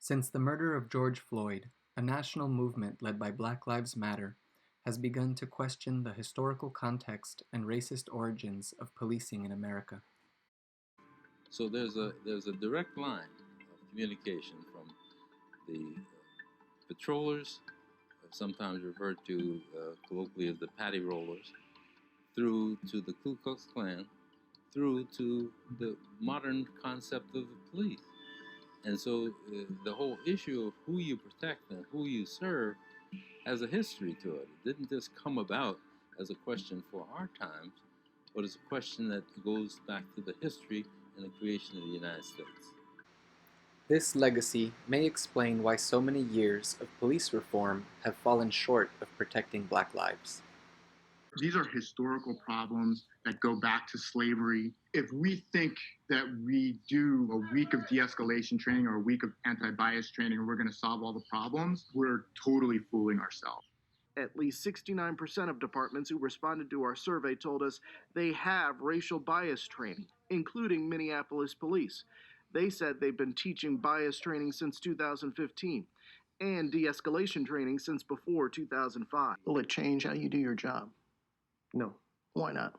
Since the murder of George Floyd, a national movement led by Black Lives Matter has begun to question the historical context and racist origins of policing in America. So there's a direct line of communication from the patrollers, sometimes referred to colloquially as the patty rollers, through to the Ku Klux Klan, through to the modern concept of the police. And so the whole issue of who you protect and who you serve has a history to it. It didn't just come about as a question for our times, but it's a question that goes back to the history and the creation of the United States. This legacy may explain why so many years of police reform have fallen short of protecting Black lives. These are historical problems that go back to slavery. If we think that we do a week of de-escalation training or a week of anti-bias training and we're going to solve all the problems, we're totally fooling ourselves. At least 69% of departments who responded to our survey told us they have racial bias training, including Minneapolis police. They said they've been teaching bias training since 2015 and de-escalation training since before 2005. Will it change how you do your job? No. Why not?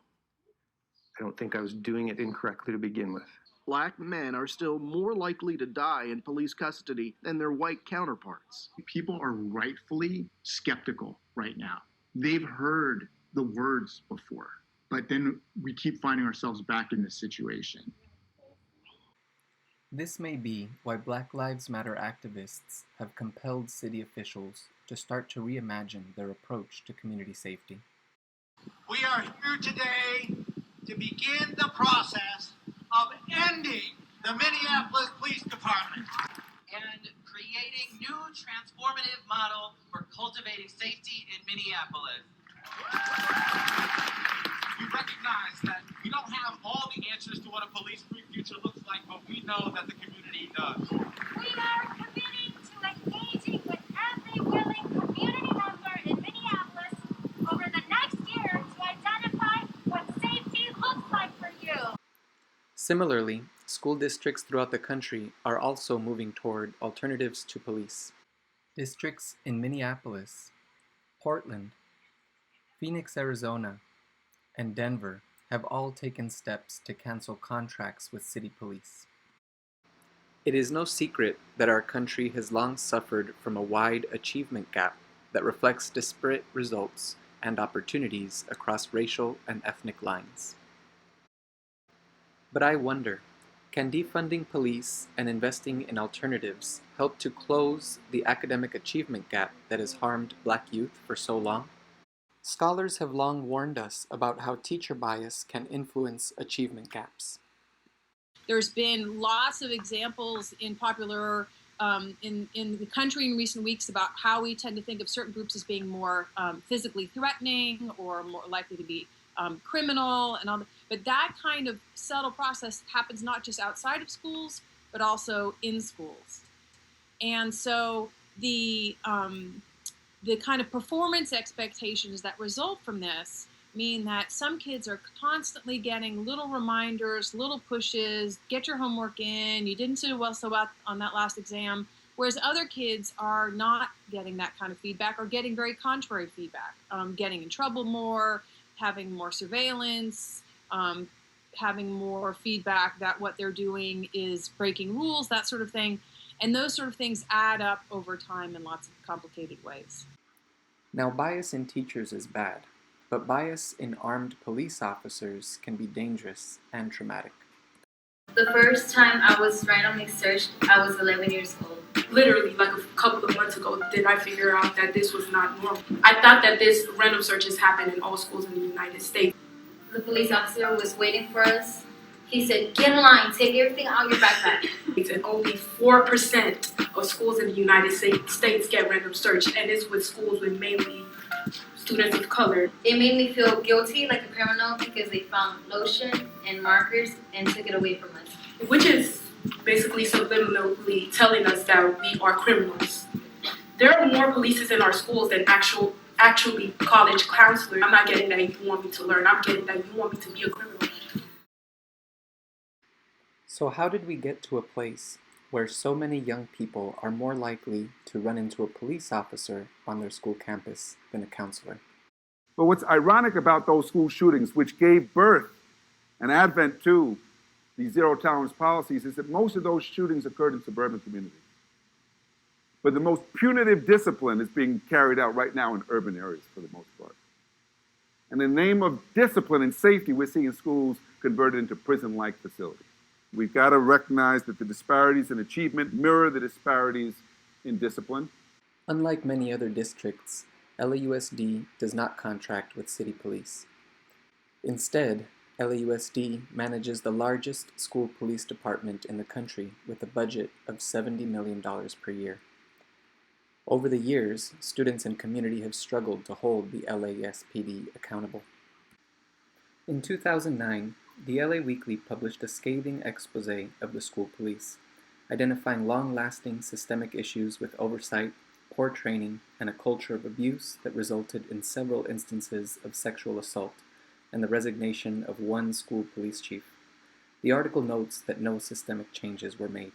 I don't think I was doing it incorrectly to begin with. Black men are still more likely to die in police custody than their white counterparts. People are rightfully skeptical right now. They've heard the words before, but then we keep finding ourselves back in this situation. This may be why Black Lives Matter activists have compelled city officials to start to reimagine their approach to community safety. We are here today to begin the process of ending the Minneapolis Police Department and creating new transformative model for cultivating safety in Minneapolis. We recognize that we don't have all the answers to what a police-free future looks like, but we know that the community does. We are committing to engaging with every willing community member in Minneapolis over the next year to identify what safety looks like for you. Similarly, school districts throughout the country are also moving toward alternatives to police. Districts in Minneapolis, Portland, Phoenix, Arizona, and Denver have all taken steps to cancel contracts with city police. It is no secret that our country has long suffered from a wide achievement gap that reflects disparate results and opportunities across racial and ethnic lines. But I wonder, can defunding police and investing in alternatives help to close the academic achievement gap that has harmed Black youth for so long? Scholars have long warned us about how teacher bias can influence achievement gaps. There's been lots of examples in popular in the country in recent weeks about how we tend to think of certain groups as being more physically threatening or more likely to be criminal and all that. But that kind of subtle process happens not just outside of schools, but also in schools. And so the kind of performance expectations that result from this mean that some kids are constantly getting little reminders, little pushes, get your homework in, you didn't do well so well on that last exam, whereas other kids are not getting that kind of feedback or getting very contrary feedback, getting in trouble more, having more surveillance, having more feedback that what they're doing is breaking rules, that sort of thing. And those sort of things add up over time in lots of complicated ways. Now, bias in teachers is bad, but bias in armed police officers can be dangerous and traumatic. The first time I was randomly searched, I was 11 years old. Literally, like a couple of months ago, did I figure out that this was not normal. I thought that this random searches happen in all schools in the United States. The police officer was waiting for us. He said, "Get in line, take everything out of your backpack." And only 4% of schools in the United States get random search, and it's with schools with mainly students of color. It made me feel guilty, like a criminal, because they found lotion and markers and took it away from us. Which is basically subliminally telling us that we are criminals. There are more police in our schools than actually college counselors. I'm not getting that you want me to learn. I'm getting that you want me to be a criminal. So how did we get to a place where so many young people are more likely to run into a police officer on their school campus than a counselor. But what's ironic about those school shootings, which gave birth and advent to the zero tolerance policies, is that most of those shootings occurred in suburban communities. But the most punitive discipline is being carried out right now in urban areas for the most part. And in the name of discipline and safety, we're seeing schools converted into prison-like facilities. We've got to recognize that the disparities in achievement mirror the disparities in discipline. Unlike many other districts, LAUSD does not contract with city police. Instead, LAUSD manages the largest school police department in the country with a budget of $70 million per year. Over the years, students and community have struggled to hold the LASPD accountable. In 2009, the LA Weekly published a scathing expose of the school police, identifying long-lasting systemic issues with oversight, poor training, and a culture of abuse that resulted in several instances of sexual assault and the resignation of one school police chief. The article notes that no systemic changes were made.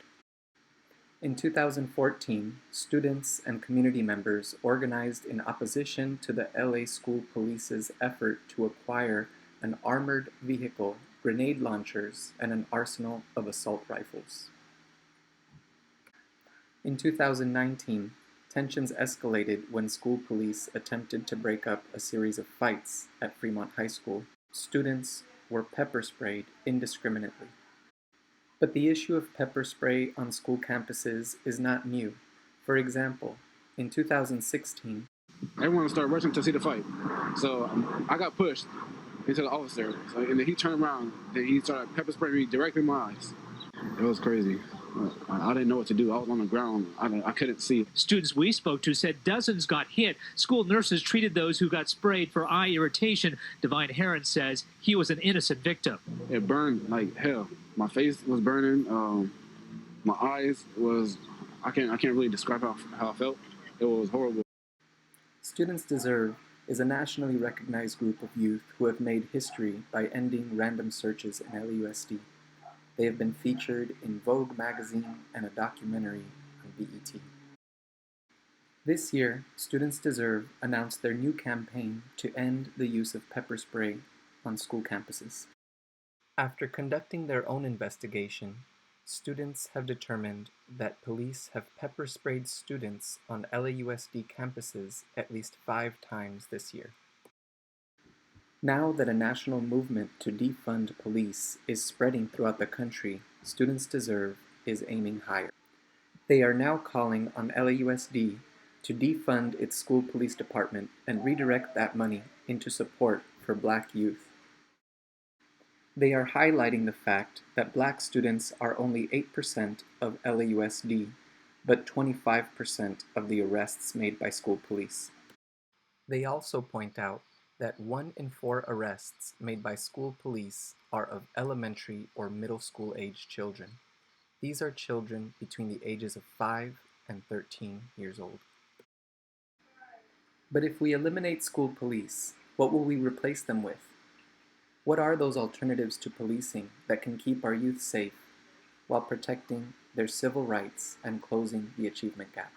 In 2014, students and community members organized in opposition to the LA School Police's effort to acquire an armored vehicle, grenade launchers, and an arsenal of assault rifles. In 2019, tensions escalated when school police attempted to break up a series of fights at Fremont High School. Students were pepper sprayed indiscriminately. But the issue of pepper spray on school campuses is not new. For example, in 2016, everyone started rushing to see the fight. So I got pushed into the officer, and then he turned around, and he started pepper spraying me directly in my eyes. It was crazy. I didn't know what to do. I was on the ground. I couldn't see. Students we spoke to said dozens got hit. School nurses treated those who got sprayed for eye irritation. Divine Heron says he was an innocent victim. It burned like hell. My face was burning. My eyes was, I can't really describe how I felt. It was horrible. Students Deserve is a nationally recognized group of youth who have made history by ending random searches in LAUSD. They have been featured in Vogue magazine and a documentary on BET. This year, Students Deserve announced their new campaign to end the use of pepper spray on school campuses. After conducting their own investigation, students have determined that police have pepper sprayed students on LAUSD campuses at least 5 times this year. Now that a national movement to defund police is spreading throughout the country, Students Deserve is aiming higher. They are now calling on LAUSD to defund its school police department and redirect that money into support for Black youth. They are highlighting the fact that Black students are only 8% of LAUSD, but 25% of the arrests made by school police. They also point out that 1 in 4 arrests made by school police are of elementary or middle school age children. These are children between the ages of 5 and 13 years old. But if we eliminate school police, what will we replace them with? What are those alternatives to policing that can keep our youth safe while protecting their civil rights and closing the achievement gap?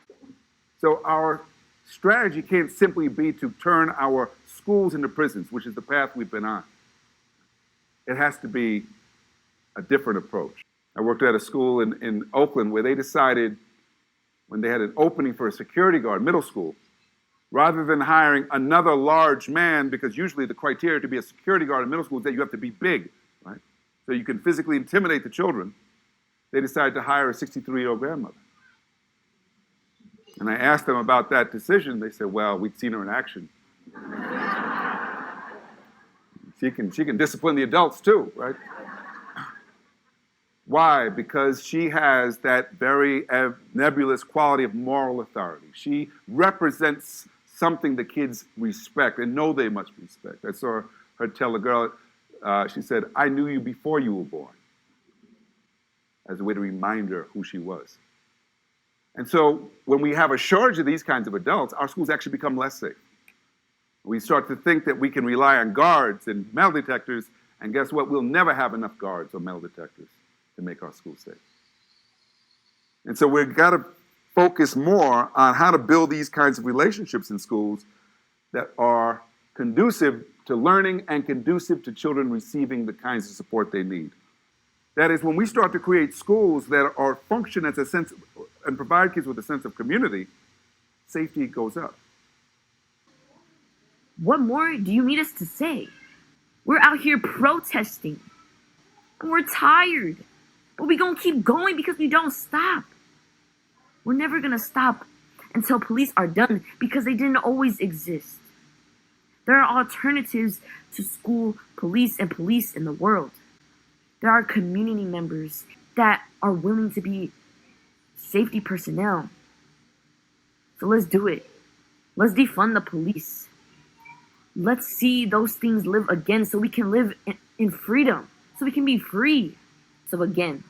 So our strategy can't simply be to turn our schools into prisons, which is the path we've been on. It has to be a different approach. I worked at a school in Oakland where they decided, when they had an opening for a security guard, middle school, rather than hiring another large man, because usually the criteria to be a security guard in middle school is that you have to be big, right? So you can physically intimidate the children. They decided to hire a 63-year-old grandmother. And I asked them about that decision. They said, well, we'd seen her in action. She can discipline the adults too, right? Why? Because she has that very nebulous quality of moral authority. She represents something the kids respect and know they must respect. I saw her tell a girl, she said, I knew you before you were born, as a way to remind her who she was. And so when we have a shortage of these kinds of adults, our schools actually become less safe. We start to think that we can rely on guards and metal detectors, and guess what? We'll never have enough guards or metal detectors to make our schools safe. And so we've got to focus more on how to build these kinds of relationships in schools that are conducive to learning and conducive to children receiving the kinds of support they need. That is, when we start to create schools that are function as a sense and provide kids with a sense of community, safety goes up. What more do you need us to say? We're out here protesting. And we're tired. But we gonna keep going because we don't stop. We're never gonna stop until police are done because they didn't always exist. There are alternatives to school, police, and police in the world. There are community members that are willing to be safety personnel. So let's do it. Let's defund the police. Let's see those things live again so we can live in freedom, so we can be free. So again,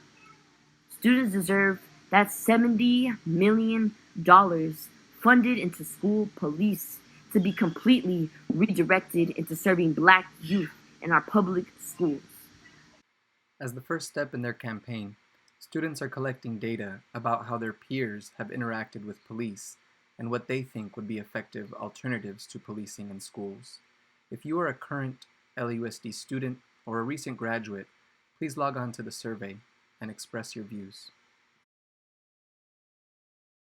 students deserve that $70 million funded into school police to be completely redirected into serving Black youth in our public schools. As the first step in their campaign, students are collecting data about how their peers have interacted with police and what they think would be effective alternatives to policing in schools. If you are a current LAUSD student or a recent graduate, please log on to the survey and express your views.